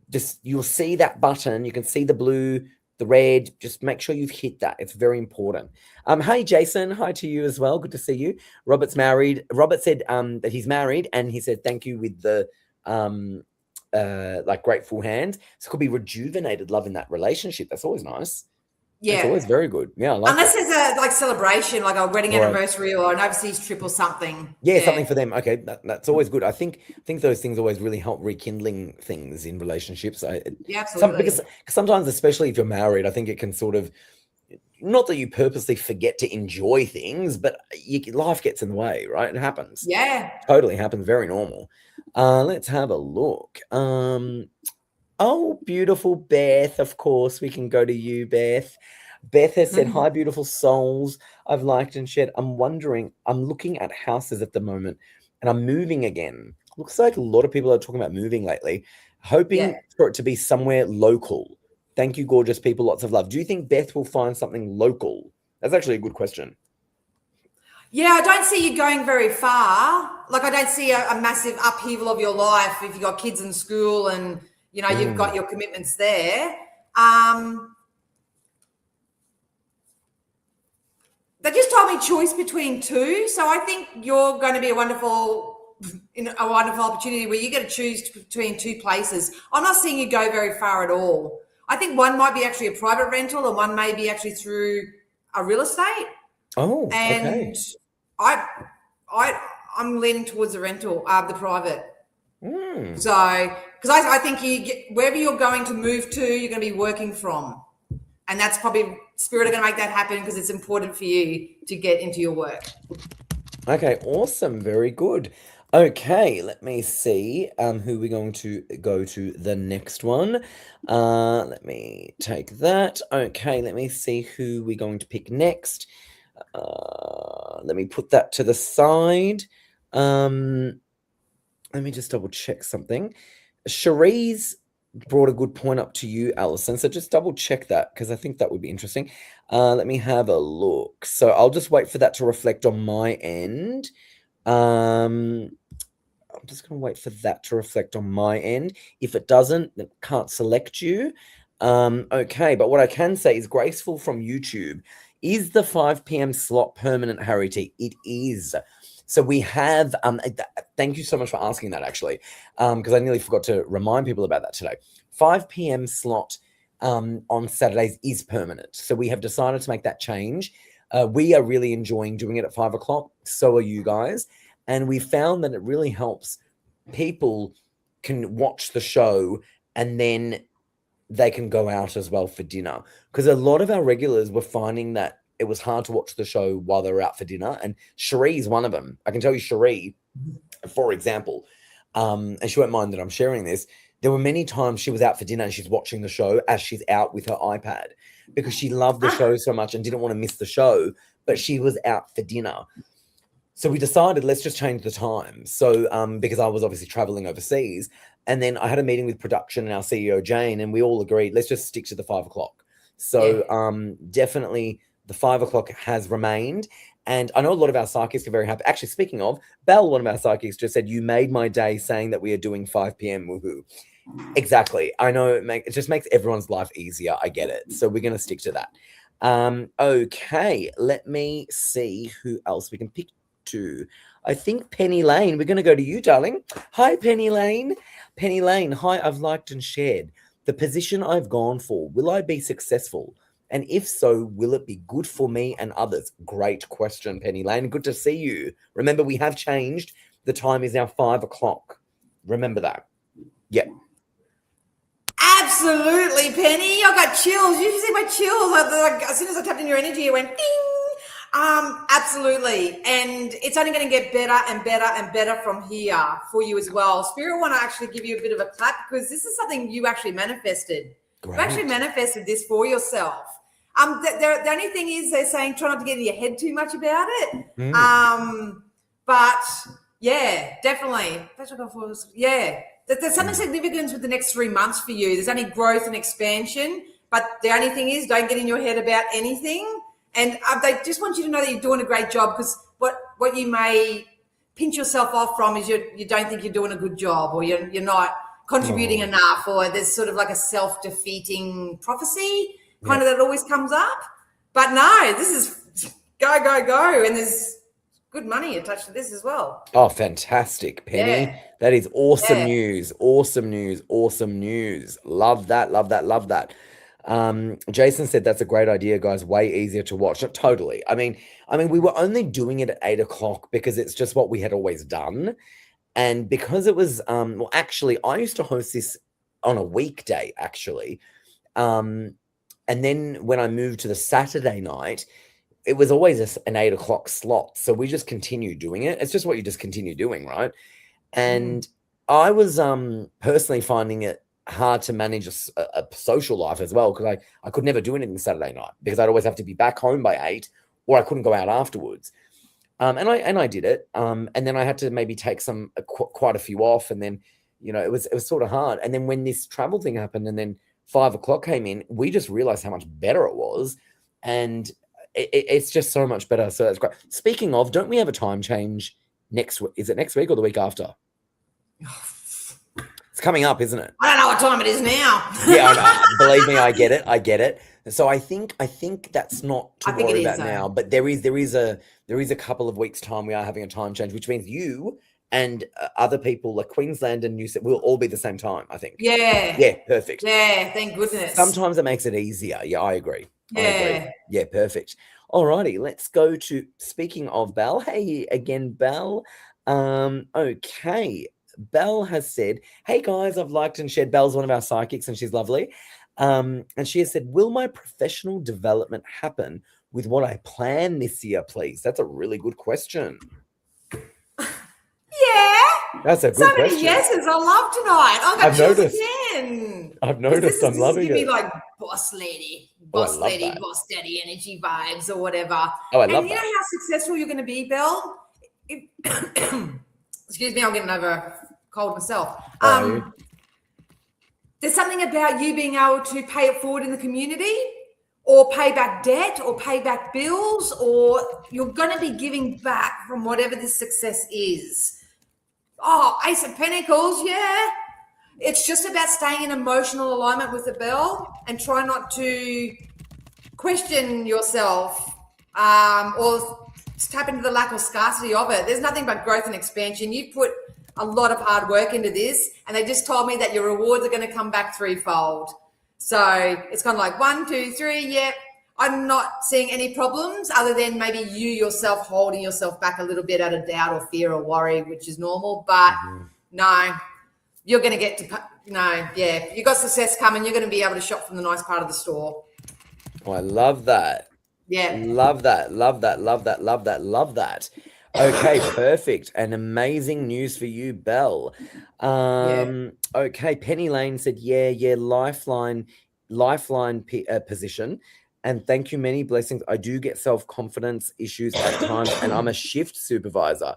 this. You'll see that button. You can see the blue, the red. Just make sure you've hit that. It's very important. Hi Jason. Hi to you as well. Good to see you. Robert's married. Robert said that he's married, and he said thank you with the like grateful hand. So it could be rejuvenated love in that relationship. That's always nice. That's Yeah. always very good. Yeah, I like Unless that. there's a like celebration, like a wedding All right. anniversary or an overseas trip or something. Yeah, Yeah. something for them. Okay, that's always good. I think those things always really help rekindling things in relationships. Yeah, Because absolutely. sometimes, especially if you're married, I think it can sort of not that you purposely forget to enjoy things, but life gets in the way, right? It happens. Yeah. Totally happens. Very normal. Let's have a look. Oh, beautiful Beth. Of course, we can go to you, Beth. Beth has said, hi, beautiful souls. I've liked and shared. I'm looking at houses at the moment and I'm moving again. Looks like a lot of people are talking about moving lately, Yeah. hoping for it to be somewhere local. Thank you, gorgeous people. Lots of love. Do you think Beth will find something local? That's actually a good question. Yeah, I don't see you going very far. Like I don't see a massive upheaval of your life if you've got kids in school and you've got your commitments there. They just told me choice between two. So I think you're going to be a wonderful opportunity where you get to choose between two places. I'm not seeing you go very far at all. I think one might be actually a private rental and one may be actually through a real estate. Oh, And okay. I'm leaning towards the rental, the private. Mm. So, because I think wherever you're going to move to, you're going to be working from. And that's probably Spirit are going to make that happen because it's important for you to get into your work. Okay, awesome. Very good. Okay, let me see who we're going to go to the next one. Let me take that. Okay, let me see who we're going to pick next. Let me put that to the side. Let me just double check something. Cherise brought a good point up to you, Alison. So just double check that because I think that would be interesting. Let me have a look. So I'll just wait for that to reflect on my end. I'm just going to wait for that to reflect on my end. If it doesn't, then can't select you. Okay, but what I can say is Graceful from YouTube. Is the 5 p.m. slot permanent, Harry T? It is. So we have, thank you so much for asking that actually, because I nearly forgot to remind people about that today. 5 p.m. slot on Saturdays is permanent. So we have decided to make that change. We are really enjoying doing it at 5 o'clock. So are you guys. And we found that it really helps people can watch the show and then they can go out as well for dinner. Because a lot of our regulars were finding that it was hard to watch the show while they were out for dinner. And Cherie's one of them. I can tell you, Cherie, for example, and she won't mind that I'm sharing this. There were many times she was out for dinner and she's watching the show as she's out with her iPad because she loved the show so much and didn't want to miss the show, but she was out for dinner. So we decided let's just change the time. So because I was obviously traveling overseas, and then I had a meeting with production and our CEO Jane, and we all agreed let's just stick to the 5 o'clock. So definitely the 5 o'clock has remained. And I know a lot of our psychics are very happy. Actually, speaking of, Belle, one of our psychics, just said, "You made my day saying that we are doing 5 p.m. Woohoo." Exactly. I know it just makes everyone's life easier. I get it. So we're going to stick to that. Okay, let me see who else we can pick to. I think Penny Lane. We're going to go to you, darling. Hi, Penny Lane. Penny Lane. Hi, I've liked and shared the position I've gone for. Will I be successful? And if so, will it be good for me and others? Great question, Penny Lane. Good to see you. Remember, we have changed. The time is now 5 o'clock. Remember that. Yeah. Absolutely, Penny. I got chills. You should see my chills. Like, as soon as I tapped in your energy, it went ding. Absolutely. And it's only going to get better and better and better from here for you as well. Spirit want to actually give you a bit of a clap because this is something you actually manifested. Great. You actually manifested this for yourself. The only thing is they're saying try not to get in your head too much about it. But yeah, definitely. Yeah. There's something significant with the next 3 months for you. There's only growth and expansion. But the only thing is don't get in your head about anything. And they just want you to know that you're doing a great job because what you may pinch yourself off from is you don't think you're doing a good job or you're not contributing enough, or there's sort of like a self-defeating prophecy kind of that always comes up. But no, this is go, go, go. And there's good money attached to this as well. Oh, fantastic, Penny. Yeah. That is awesome news. Awesome news. Awesome news. Love that. Love that. Love that. Jason said that's a great idea, guys. Way easier to watch. Totally. I mean, we were only doing it at 8 o'clock because it's just what we had always done. And because it was, well, actually, I used to host this on a weekday, actually. And then when I moved to the Saturday night, it was always an 8 o'clock slot. So we just continued doing it. It's just what you just continue doing, right? And I was personally finding it hard to manage a social life as well because I could never do anything Saturday night because I'd always have to be back home by 8 or I couldn't go out afterwards. And I did it. And then I had to maybe take quite a few off. And then, it was sort of hard. And then when this travel thing happened and then 5 o'clock came in, we just realized how much better it was. And it's just so much better. So that's great. Speaking of, don't we have a time change next week? Is it next week or the week after? It's coming up, isn't it? I don't know what time it is now. Yeah, I know. Believe me, I get it. So I think that's not to worry about now. But there is a couple of weeks' time we are having a time change, which means you and other people like Queensland and New South will all be the same time. I think. Yeah, perfect. Yeah, thank goodness. Sometimes it makes it easier. Yeah, I agree. Yeah. Yeah, perfect. Alrighty, let's go to speaking of Belle. Hey again, Belle. Okay. Belle has said, hey guys, I've liked and shared. Belle's one of our psychics and she's lovely. And she has said, will my professional development happen with what I plan this year, please? That's a really good question. Yeah. That's a So good many question. yeses. I love tonight. I got I've chills noticed. again. I've 'Cause noticed. I'm this is loving giving me it. like boss lady, Oh, I love that. boss daddy energy vibes or whatever. Oh, I And love you know that. how successful you're going to be, Belle? Excuse me, I'm getting over a cold myself. Oh, are you? There's something about you being able to pay it forward in the community or pay back debt or pay back bills, or you're going to be giving back from whatever this success is. Oh, Ace of Pentacles, yeah. It's just about staying in emotional alignment with the bell and try not to question yourself or tap into the lack or scarcity of it. There's nothing but growth and expansion. You've put a lot of hard work into this, and they just told me that your rewards are going to come back threefold. So it's kind of like 1, 2, 3. Yep. I'm not seeing any problems other than maybe you yourself holding yourself back a little bit out of doubt or fear or worry, which is normal. But no, you're going to get to, no, yeah. You got success coming. You're going to be able to shop from the nice part of the store. Oh, I love that. Yeah. Love that. Love that. Love that. Love that. Love that. Okay, perfect. And amazing news for you, Belle. Okay, Penny Lane said, yeah, lifeline position. And thank you, many blessings. I do get self-confidence issues at times, and I'm a shift supervisor.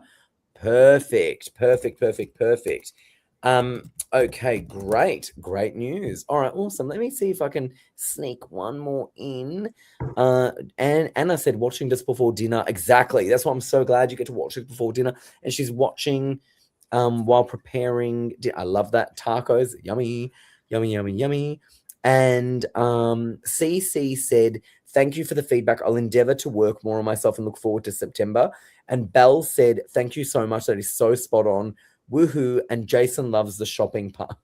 Perfect. Okay, great news. All right, awesome. Let me see if I can sneak one more in. And Anna said watching just before dinner. Exactly. That's why I'm so glad you get to watch it before dinner. And she's watching while preparing. I love that. Tacos, yummy. And CC said, thank you for the feedback. I'll endeavor to work more on myself and look forward to September. And Belle said, thank you so much. That is so spot on. Woohoo. And Jason loves the shopping part.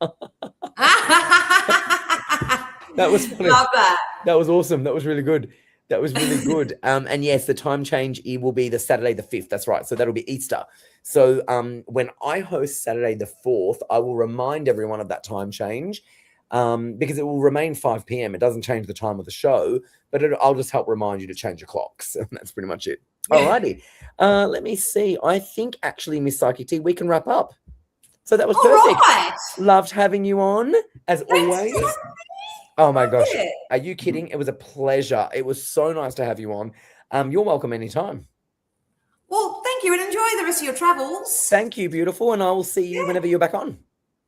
That was funny. Love that. That was awesome. That was really good. And yes, the time change, it will be the Saturday the 5th. That's right. So that'll be Easter. So when I host Saturday the 4th, I will remind everyone of that time change because it will remain 5 p.m. It doesn't change the time of the show, but I'll just help remind you to change your clocks. That's pretty much it. Yeah. Alrighty. Let me see. I think actually, Miss Psychic T, we can wrap up. So that was All perfect. right. Loved having you on, as always. Oh my gosh. it. Are you kidding? It was a pleasure. It was so nice to have you on. You're welcome anytime. Well, thank you and enjoy the rest of your travels. Thank you, beautiful. And I will see you whenever you're back on.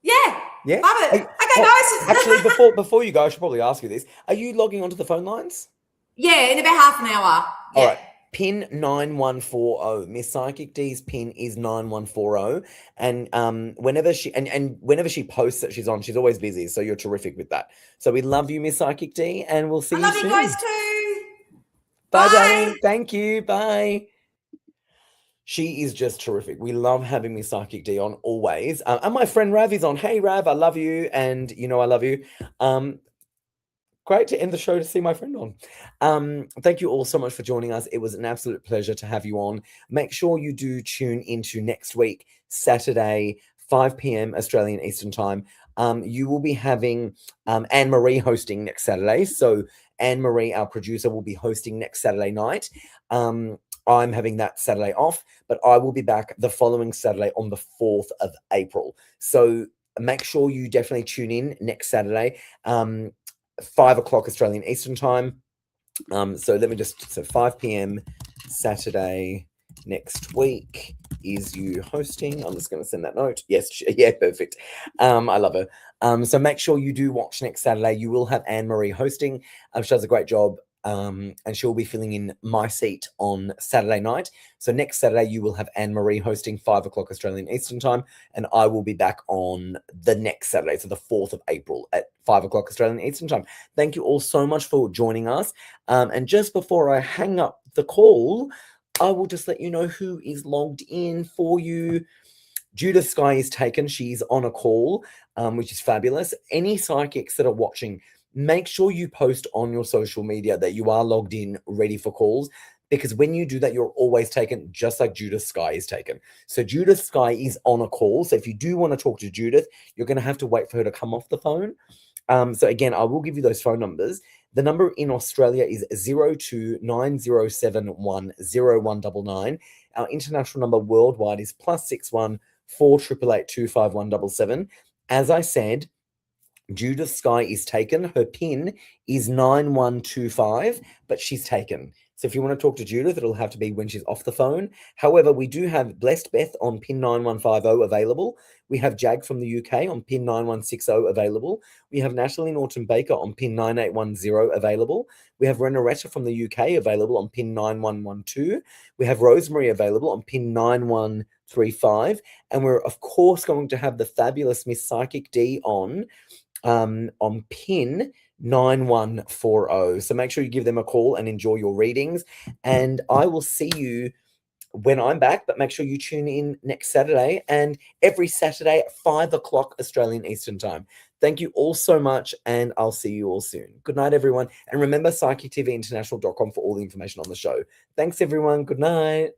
Yeah. Yeah. Love it. Hey, Okay, guys. Actually, before you go, I should probably ask you this. Are you logging onto the phone lines? Yeah, in about half an hour. Yeah. All right. Pin 9140. Miss Psychic D's pin is 9140. And whenever she posts that she's on, she's always busy. So you're terrific with that. So we love you, Miss Psychic D, and we'll see I you love soon. you guys too. Bye, Bye. darling. Thank you. Bye. She is just terrific. We love having Miss Psychic D on always. And my friend Rav is on. Hey, Rav, I love you. And you know I love you. Great to end the show to see my friend on. Thank you all so much for joining us. It was an absolute pleasure to have you on. Make sure you do tune into next week, Saturday, 5 p.m. Australian Eastern Time. You will be having Anne-Marie hosting next Saturday. So Anne-Marie, our producer, will be hosting next Saturday night. I'm having that Saturday off, but I will be back the following Saturday on the 4th of April. So make sure you definitely tune in next Saturday. 5 o'clock Australian Eastern Time. So 5 p.m. Saturday next week is you hosting. I'm just going to send that note. Yes, yeah, perfect. I love her. So make sure you do watch next Saturday. You will have Anne-Marie hosting. She does a great job. And she'll be filling in my seat on Saturday night. So next Saturday, you will have Anne-Marie hosting 5 o'clock Australian Eastern Time, and I will be back on the next Saturday, so the 4th of April at 5 o'clock Australian Eastern Time. Thank you all so much for joining us. And just before I hang up the call, I will just let you know who is logged in for you. Judith Sky is taken. She's on a call, which is fabulous. Any psychics that are watching, make sure you post on your social media that you are logged in, ready for calls, because when you do that, you're always taken, just like Judith Sky is taken. So Judith Sky is on a call. So if you do want to talk to Judith, you're going to have to wait for her to come off the phone. So again, I will give you those phone numbers. The number in Australia is 0290710199. Our international number worldwide is +61 48825177. As I said, Judith Sky is taken. Her pin is 9125, but she's taken. So if you want to talk to Judith, it'll have to be when she's off the phone. However, we do have Blessed Beth on pin 9150 available. We have Jag from the UK on pin 9160 available. We have Natalie Norton Baker on pin 9810 available. We have Renaretta from the UK available on pin 9112. We have Rosemary available on pin 9135. And we're, of course, going to have the fabulous Miss Psychic D on pin 9140. So make sure you give them a call and enjoy your readings. And I will see you when I'm back, but make sure you tune in next Saturday and every Saturday at 5 o'clock Australian Eastern Time. Thank you all so much, and I'll see you all soon. Good night, everyone. And remember, psychictvinternational.com for all the information on the show. Thanks, everyone. Good night.